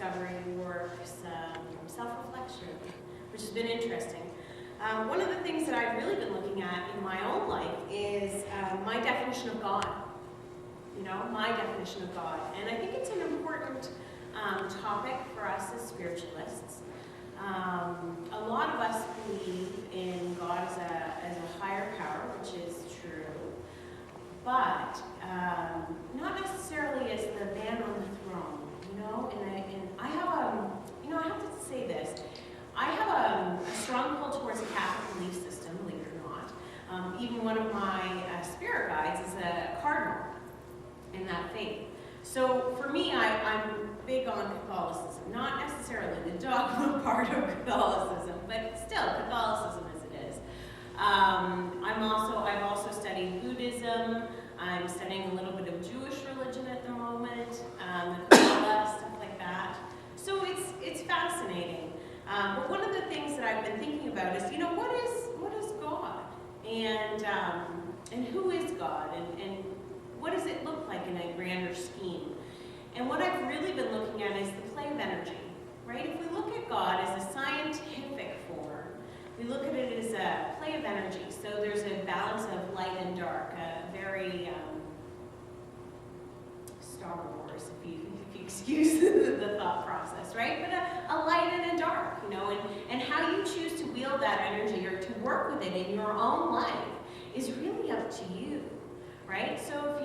discovery work, some self-reflection, which has been interesting. One of the things that I've really been looking at in my own life is my definition of God. My definition of God. And I think it's an important topic for us as spiritualists. A lot of us believe in God as a higher power, which is true, but not necessarily as the man on the throne, And I have I have to say this. I have a strong pull towards a Catholic belief system, believe it or not. Even one of my spirit guides is a cardinal in that faith. So for me, I'm big on Catholicism, not necessarily the dogma part of Catholicism, but still Catholicism as it is. I've also studied Buddhism. I'm studying a little bit of Jewish religion at the moment, the Kabbalah, stuff like that. So it's fascinating. But one of the things that I've been thinking about is, what is God, and who is God, and what does it look like in a grander scheme? And what I've really been looking at is the play of energy, right? If we look at God as a scientific form, we look at it as a play of energy. So there's a balance of light and dark, a very Star Wars, if you excuse the thought process, right? But a light and a dark, and how you choose to wield that energy or to work with it in your own life is really up to you, right? So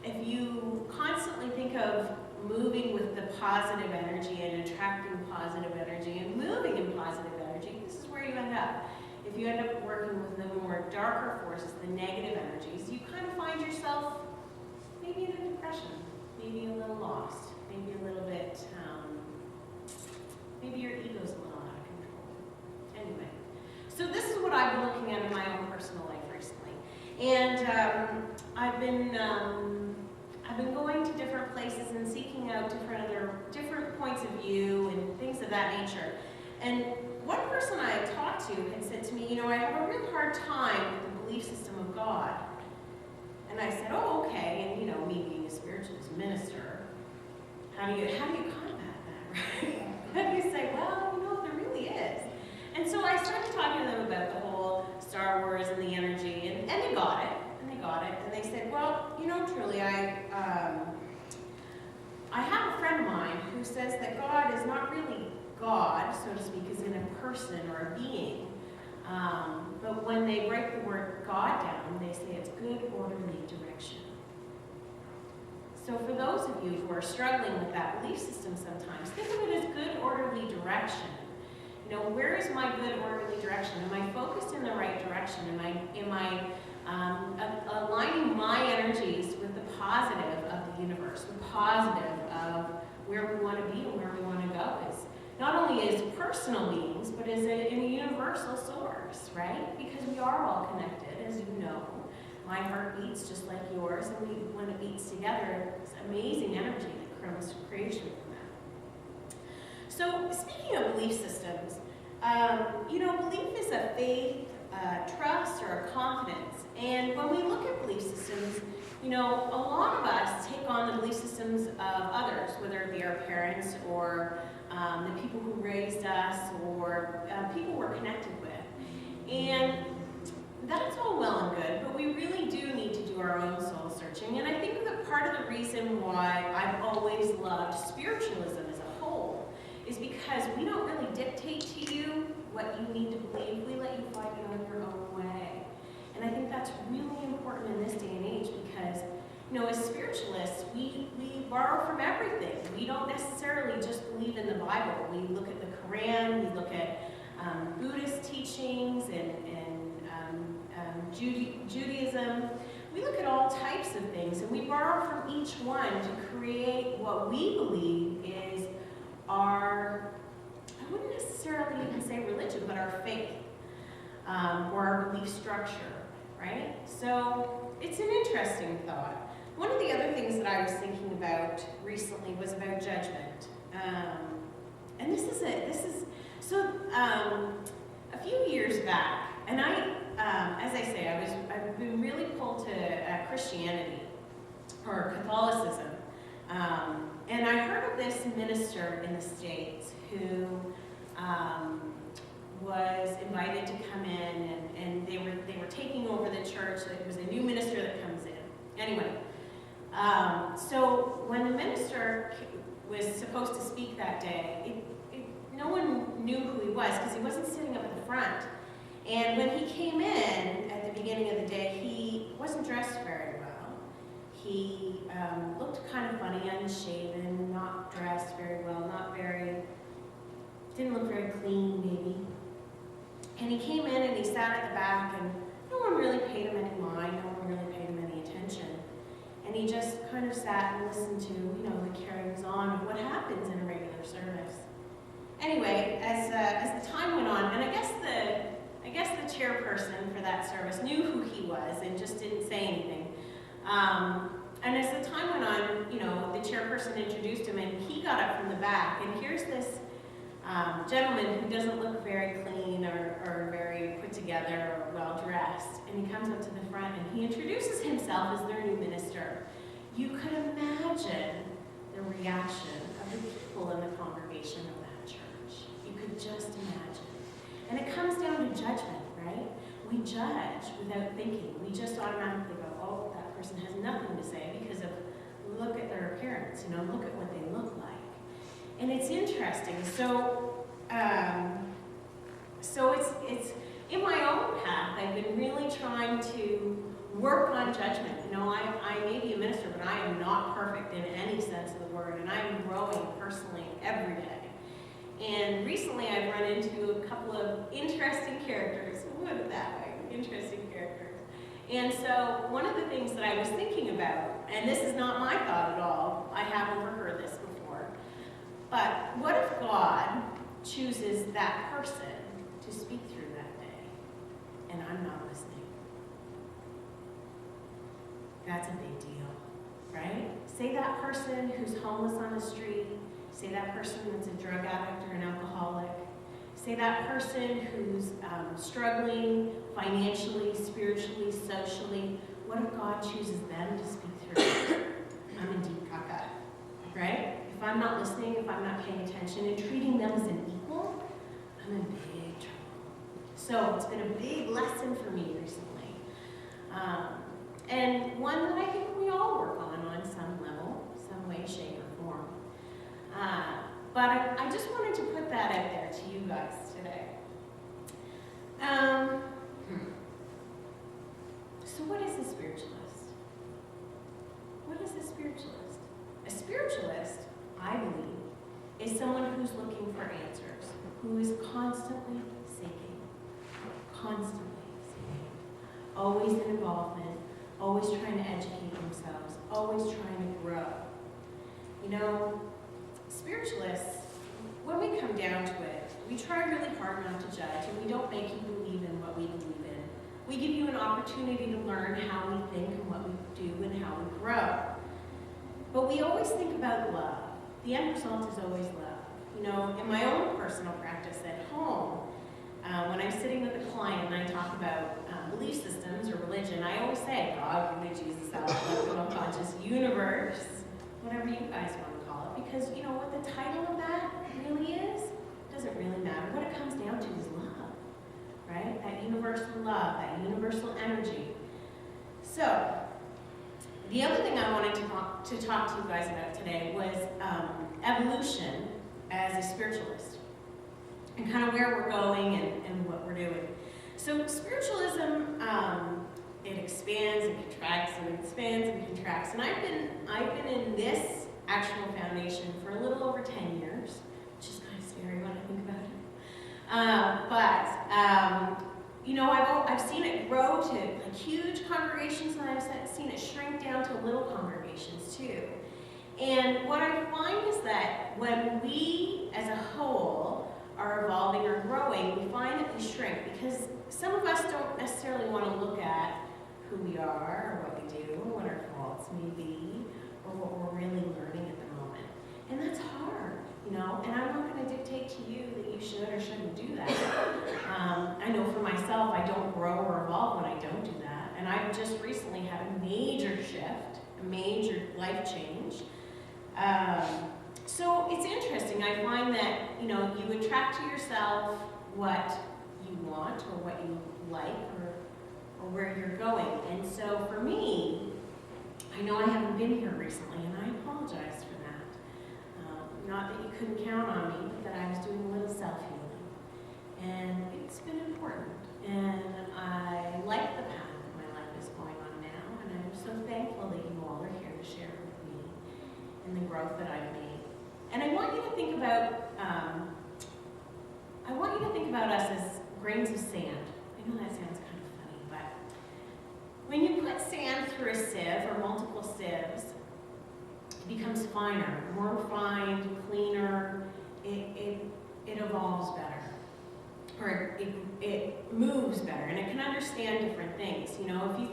if you constantly think of moving with the positive energy and attracting positive energy and moving in positive energy, this is where you end up. If you end up working with the more darker forces, the negative energies, you kind of find yourself maybe in a depression, maybe a little lost, maybe a little bit, maybe your ego's a little out of control. Anyway, so this is what I've been looking at in my own personal life recently. And I've been going to different places and seeking out different points of view and things of that nature. And one person I had talked to had said to me, I have a real hard time with the belief system of God. And I said, oh, okay. And me being a spiritualist minister, how do you combat that, right? How do you say, well, there really is? And so I started talking to them about the whole Star Wars and the energy, and they got it. And they said, well, truly, I have a friend of mine who says that God is not really God, so to speak, as in a person or a being. But when they break the word God down, they say it's good, orderly direction. So for those of you who are struggling with that belief system sometimes, think of it as good, orderly direction. Where is my good, orderly direction? Am I focused in the right direction? Am I aligning my energies with the positive of the universe, the positive of where we want to be and where we want to go, is not only as personal beings, but as in a universal source, right? Because we are all connected, as you know. My heart beats just like yours, and when it beats together, it's amazing energy that comes to creation from that. So, speaking of belief systems, belief is a faith, trust, or a confidence. And when we look at belief systems, a lot of us take on the belief systems of others, whether it be our parents or the people who raised us or people we're connected with. And that's all well and good, but we really do need to do our own soul searching. And I think that part of the reason why I've always loved spiritualism as a whole is because we don't really dictate to you what you need to believe. We let you find it on your own way. And I think that's really important in this day and age because, as spiritualists, we borrow from everything. We don't necessarily just believe in the Bible. We look at the Quran, we look at Buddhist teachings and Judaism. We look at all types of things, and we borrow from each one to create what we believe is our, I wouldn't necessarily even say religion, but our faith, or our belief structure, right? So it's an interesting thought. One of the other things that I was thinking about recently was about judgment. And a few years back, and as I say, I've been really pulled to Christianity, or Catholicism. And I heard of this minister in the States who was invited to come in, and they were taking over the church. It was a new minister that comes in. Anyway, so when the minister was supposed to speak that day, no one knew who he was because he wasn't sitting up at the front. And when he came in at the beginning of the day, he wasn't dressed very well. He looked kind of funny, unshaven, not dressed very well, didn't look very clean maybe. And he came in and he sat at the back, and no one really paid him any mind, no one really paid him any attention. And he just kind of sat and listened to, the carryings on of what happens in a regular service. Anyway, as the time went on, and I guess the chairperson for that service knew who he was and just didn't say anything. And as the time went on, the chairperson introduced him, and he got up from the back, and here's this gentleman who doesn't look very clean or very put together or well-dressed, and he comes up to the front and he introduces himself as their new minister. You could imagine the reaction of the people in the congregation of that church. You could just imagine. And it comes down to judgment, right? We judge without thinking. We just automatically go, oh, that person has nothing to say because of, look at their appearance, look at what they look like. And it's interesting. So it's in my own path, I've been really trying to work on judgment. I may be a minister, but I am not perfect in any sense of the word, and I'm growing personally every day. And recently I've run into a couple of interesting characters. We'll put it that way, interesting characters. And so one of the things that I was thinking about, and this is not my thought at all, I have overheard this before, but what if God chooses that person to speak through that day, and I'm not listening? That's a big deal, right? Say that person who's homeless on the street, say that person that's a drug addict or an alcoholic, say that person who's struggling financially, spiritually, socially. What if God chooses them to speak through? I'm in deep caca, right? If I'm not listening, if I'm not paying attention and treating them as an equal, I'm in big trouble. So it's been a big lesson for me recently. And one that I think we all work on some level, some way, shape, or form. But I just wanted to put that out there to you guys today. So what is a spiritualist? What is a spiritualist? A spiritualist, I believe, is someone who's looking for answers, who is constantly seeking, always in involvement, always trying to educate themselves, always trying to grow. Spiritualists, when we come down to it, we try really hard not to judge, and we don't make you believe in what we believe in. We give you an opportunity to learn how we think and what we do and how we grow. But we always think about love. The end result is always love. In my own personal practice at home, when I'm sitting with a client and I talk about belief systems or religion, I always say, God, Buddha, Jesus, Allah, the unconscious universe, whatever you guys want to call it, because what the title of that really is doesn't really matter. What it comes down to is love, right? That universal love, that universal energy. So, the other thing I wanted to talk to you guys about today was evolution as a spiritualist, and kind of where we're going and what we're doing. So spiritualism, it expands and contracts and expands and contracts. And I've been in this actual foundation for a little over 10 years, which is kind of scary when I think about it. I've seen it grow to huge congregations, and I've seen it shrink down to little congregations too. And what I find is that when we, as a whole, are evolving or growing, we find that we shrink because some of us don't necessarily want to look at who we are or what we do or what our faults may be or what we're really learning at the moment. And that's hard, and I'm not going to dictate to you that you should or shouldn't do that. I know for myself, I don't grow or evolve when I don't do that. And I've just recently had a major shift, a major life change. So it's interesting. I find that, you attract to yourself what you want or what you like or where you're going. And so for me, I know I haven't been here recently, and I apologize for that. Not that you couldn't count on me, but that I was doing a little self-healing. And it's been important. And I like the path that my life is going on now, and I'm so thankful that you all are here to share with me and the growth that I've made. And I want you to think about us as grains of sand. I know that sounds kind of funny, but when you put sand through a sieve or multiple sieves, it becomes finer, more refined, cleaner. It evolves better, or it moves better, and it can understand different things. If you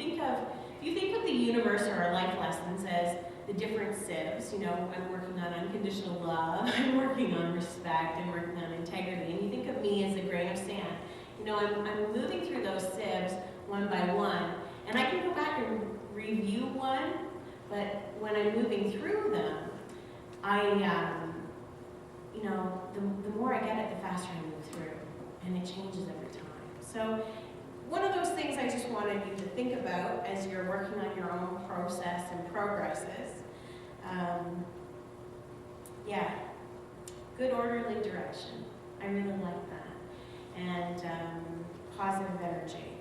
think of the universe or our life lessons as the different sieves, I'm working on unconditional love, I'm working on respect, I'm working on integrity, and you think of me as a grain of sand. I'm moving through those sieves one by one, and I can go back and review one, but when I'm moving through them, the more I get it, the faster I move through, and it changes every time. So one of those things I just wanted you to think about as you're working on your own process and progresses. Good orderly direction. I really like that. And positive energy.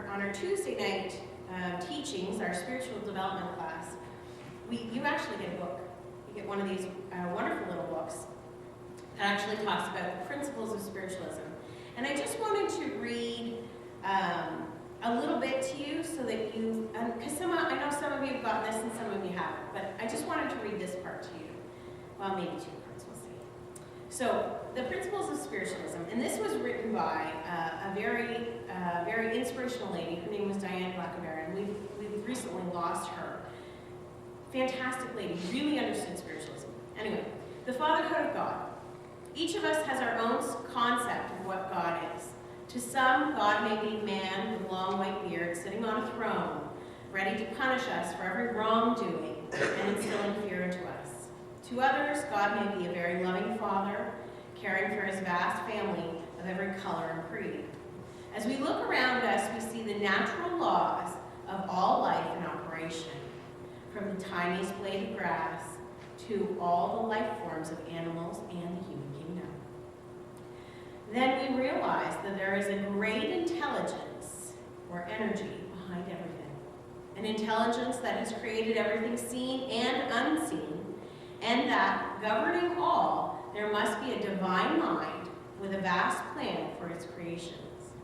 On our Tuesday night teachings, our spiritual development class, you actually get a book. You get one of these wonderful little books that actually talks about the principles of spiritualism. And I just wanted to read a little bit to you so that you, because I know some of you have got this and some of you haven't, but I just wanted to read this part to you. Well, maybe 2 parts, we'll see. So, the principles of spiritualism, and this was written by a very inspirational lady. Her name was Diane Blackavera, and we've recently lost her. Fantastic lady, really understood spiritualism. Anyway, the fatherhood of God. Each of us has our own concept of what God is. To some, God may be man with long white beard sitting on a throne, ready to punish us for every wrongdoing and instilling fear into us. To others, God may be a very loving father, caring for his vast family of every color and creed. As we look around us, we see the natural laws of all life in operation, from the tiniest blade of grass to all the life forms of animals and the human kingdom. Then we realize that there is a great intelligence or energy behind everything. An intelligence that has created everything seen and unseen, and that, governing all, there must be a divine mind with a vast plan for its creations.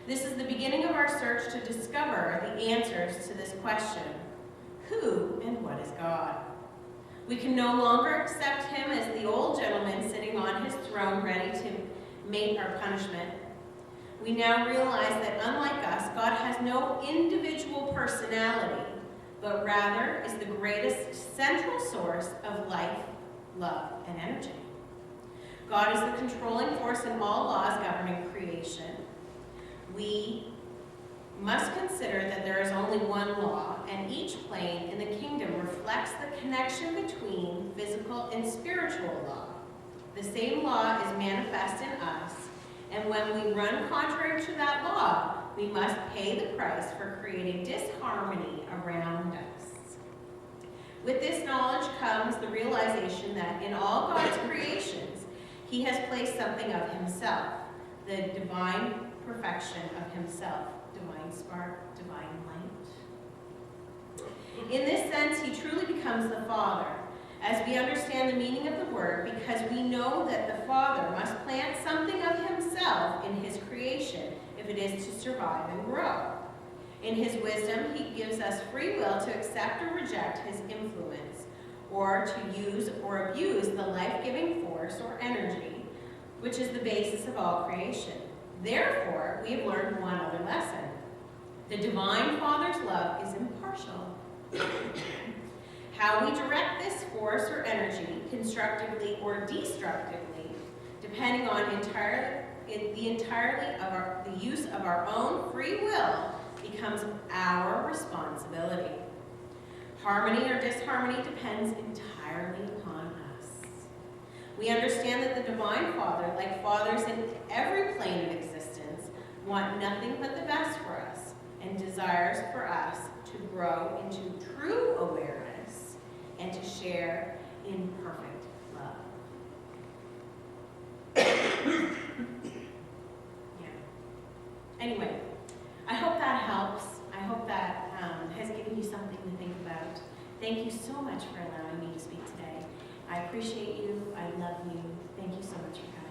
This is the beginning of our search to discover the answers to this question: who and what is God? We can no longer accept him as the old gentleman sitting on his throne ready to mate our punishment. We now realize that unlike us, God has no individual personality, but rather is the greatest central source of life, love, and energy. God is the controlling force in all laws governing creation. We must consider that there is only one law, and each plane in the kingdom reflects the connection between physical and spiritual law. The same law is manifest in us, and when we run contrary to that law, we must pay the price for creating disharmony around us. With this knowledge comes the realization that in all God's creations, he has placed something of himself, the divine perfection of himself. Divine spark, divine light. In this sense, he truly becomes the Father, as we understand the meaning of the word, because we know that the Father must plant something of himself in his creation if it is to survive and grow. In his wisdom, he gives us free will to accept or reject his influence, or to use or abuse the life-giving force or energy, which is the basis of all creation. Therefore, we have learned one other lesson. The Divine Father's love is impartial. How we direct this force or energy, constructively or destructively, depending on the use of our own free will, becomes our responsibility. Harmony or disharmony depends entirely upon us. We understand that the Divine Father, like fathers in every plane of existence, want nothing but the best for us and desires for us to grow into true awareness and to share in perfect love. Yeah. Anyway, I hope that helps. I hope that has given you something to think about. Thank you so much for allowing me to speak today. I appreciate you. I love you. Thank you so much for coming.